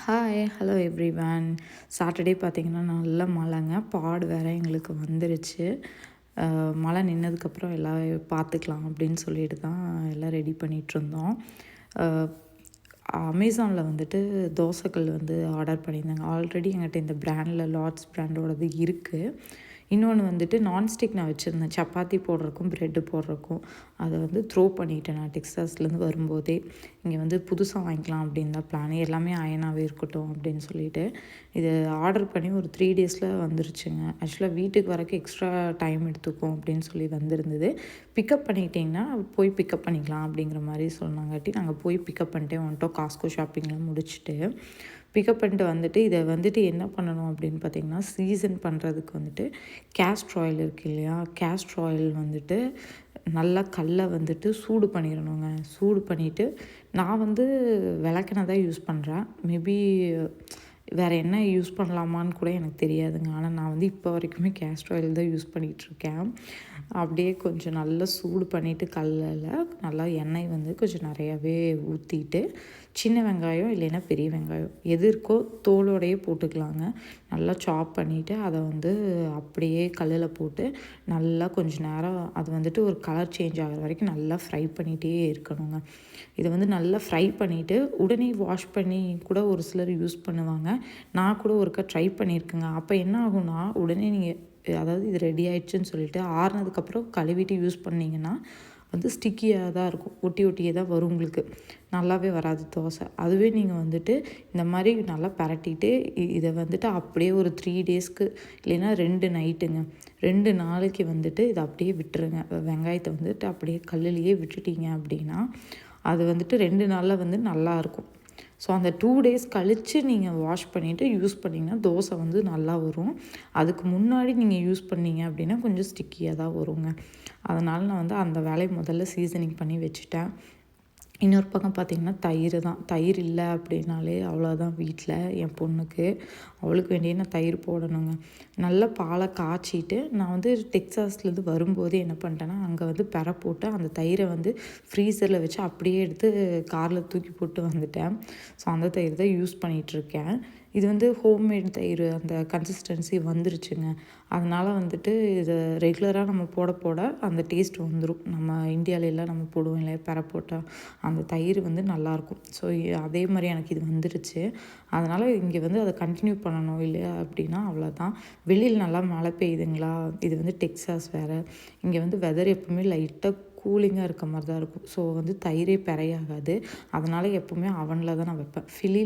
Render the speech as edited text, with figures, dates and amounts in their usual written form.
Hi hello everyone. Saturday பார்த்திங்கன்னா நல்ல மழைங்க. பாடு வேறு எங்களுக்கு வந்துருச்சு. மழை நின்னதுக்கப்புறம் எல்லாம் பார்த்துக்கலாம் அப்படின்னு சொல்லிட்டு தான் எல்லாம் ரெடி பண்ணிகிட்ருந்தோம். அமேசானில் வந்துட்டு தோசைக்கல் வந்து ஆர்டர் பண்ணியிருந்தாங்க. ஆல்ரெடி எங்கிட்ட இந்த பிராண்டில் லார்ட்ஸ் பிராண்டோடது இருக்குது. இன்னொன்று வந்துட்டு நான்ஸ்டிக் நான் வச்சுருந்தேன், சப்பாத்தி போடுறக்கும் ப்ரெட்டு போடுறக்கும். அதை வந்து த்ரோ பண்ணிட்டேன் நான் டெக்ஸாஸ்லேருந்து வரும்போதே. இங்கே வந்து புதுசாக வாங்கிக்கலாம் அப்படின்னு தான் பிளான். எல்லாமே அயனாகவே இருக்கட்டும் அப்படின்னு சொல்லிட்டு இது ஆர்டர் பண்ணி ஒரு 3 டேஸில் வந்துருச்சுங்க. ஆக்சுவலாக வீட்டுக்கு வரக்கு எக்ஸ்ட்ரா டைம் எடுத்துக்கும் அப்படின்னு சொல்லி வந்திருந்தது. பிக்கப் பண்ணிக்கிட்டிங்கன்னா போய் பிக்கப் பண்ணிக்கலாம் அப்படிங்கிற மாதிரி சொன்னாங்காட்டி நாங்கள் போய் பிக்கப் பண்ணிட்டே வந்துட்டோம். காஸ்கோ ஷாப்பிங்லாம் முடிச்சுட்டு பிக்கப் பண்ணிட்டு வந்துட்டு இதை வந்துட்டு என்ன பண்ணணும் அப்படின்னு பார்த்திங்கன்னா, சீசன் பண்ணுறதுக்கு வந்துட்டு கேஸ்ட்ர் ஆயில் இருக்குது இல்லையா, கேஸ்ட்ர் ஆயில் வந்துட்டு நல்லா கல்லை வந்துட்டு சூடு பண்ணிடணுங்க. சூடு பண்ணிவிட்டு நான் வந்து விளக்கெண்ணெய் தான் யூஸ் பண்ணுறேன். மேபி வேறு என்ன யூஸ் பண்ணலாமான்னு கூட எனக்கு தெரியாதுங்க. ஆனால் நான் வந்து இப்போ வரைக்குமே கேஸ்ட்ர் ஆயில் தான் யூஸ் பண்ணிகிட்ருக்கேன். அப்படியே கொஞ்சம் நல்லா சூடு பண்ணிவிட்டு கல்லில் நல்லா எண்ணெய் வந்து கொஞ்சம் நிறையாவே ஊற்றிட்டு சின்ன வெங்காயம் இல்லைன்னா பெரிய வெங்காயம் எது இருக்கோ தோலோடையே போட்டுக்கலாங்க. நல்லா சாப் பண்ணிவிட்டு அதை வந்து அப்படியே கல்லில் போட்டு நல்லா கொஞ்சம் நேரம் அது வந்துட்டு ஒரு கலர் சேஞ்ச் ஆகிற வரைக்கும் நல்லா ஃப்ரை பண்ணிகிட்டே இருக்கணுங்க. இதை வந்து நல்லா ஃப்ரை பண்ணிவிட்டு உடனே வாஷ் பண்ணி கூட ஒரு சிலர் யூஸ் பண்ணுவாங்க. நான் கூட ஒருக்கா ட்ரை பண்ணியிருக்கேங்க. அப்போ என்ன ஆகும்னா, உடனே நீங்கள் அதாவது இது ரெடி ஆயிடுச்சுன்னு சொல்லிட்டு ஆறுனதுக்கப்புறம் கழுவிட்டு யூஸ் பண்ணிங்கன்னா வந்து ஸ்டிக்கியாக தான் இருக்கும். ஒட்டி ஒட்டியே தான் வரும் உங்களுக்கு. நல்லாவே வராது தோசை. அதுவே நீங்கள் வந்துட்டு இந்த மாதிரி நல்லா பரட்டிட்டு இதை வந்துட்டு அப்படியே ஒரு 3 டேஸ்க்கு இல்லைன்னா 2 நைட்டுங்க 2 நாளைக்கு வந்துட்டு இதை அப்படியே விட்டுருங்க. வெங்காயத்தை வந்துட்டு அப்படியே கல்லுலேயே விட்டுட்டீங்க அப்படின்னா அது வந்துட்டு 2 நாளில் வந்து நல்லாயிருக்கும். ஸோ அந்த 2 டேஸ் கழித்து நீங்கள் வாஷ் பண்ணிவிட்டு யூஸ் பண்ணிங்கன்னா தோசை வந்து நல்லா வரும். அதுக்கு முன்னாடி நீங்கள் யூஸ் பண்ணிங்க அப்படின்னா கொஞ்சம் ஸ்டிக்கியாக தான் வருங்க. அதனால் நான் வந்து அந்த வேலையை முதல்ல சீசனிங் பண்ணி வச்சுட்டேன். இன்னொரு பக்கம் பார்த்திங்கன்னா தயிர் தான். தயிர் இல்லை அப்படின்னாலே அவ்வளோதான் வீட்டில். என் பொண்ணுக்கு அவளுக்கு வேண்டிய நான் தயிர் போடணுங்க. நல்லா பாலை காய்ச்சிட்டு நான் வந்து டெக்ஸாஸ்லேருந்து வரும்போது என்ன பண்ணிட்டேன்னா, அங்கே வந்து பெற போட்டு அந்த தயிரை வந்து ஃப்ரீசரில் வச்சு அப்படியே எடுத்து காரில் தூக்கி போட்டு வந்துட்டேன். ஸோ அந்த தயிர் தான் யூஸ் பண்ணிகிட்ருக்கேன். இது வந்து ஹோம்மேட் தயிர் அந்த கன்சிஸ்டன்சி வந்துருச்சுங்க. அதனால் வந்துட்டு இதை ரெகுலராக நம்ம போட அந்த டேஸ்ட் வந்துடும். நம்ம இந்தியாவிலலாம் நம்ம போடுவோம் இல்லையா பெற போட்டால் அந்த தயிர் வந்து நல்லாயிருக்கும். ஸோ அதே மாதிரி எனக்கு இது வந்துருச்சு. அதனால் இங்கே வந்து அதை கண்டினியூ பண்ணணும் இல்லையா அப்படின்னா அவ்வளோதான். வெளியில் நல்லா மழை பெய்யுதுங்களா, இது வந்து டெக்ஸாஸ் வேறு. இங்கே வந்து வெதர் எப்பவுமே லைட்டாக கூலிங்காக இருக்க மாதிரி தான் இருக்கும். ஸோ வந்து தயிரே பெறையாகாது. அதனால் எப்போவுமே அவனில் தான் நான் வைப்பேன். ஃபிலியில்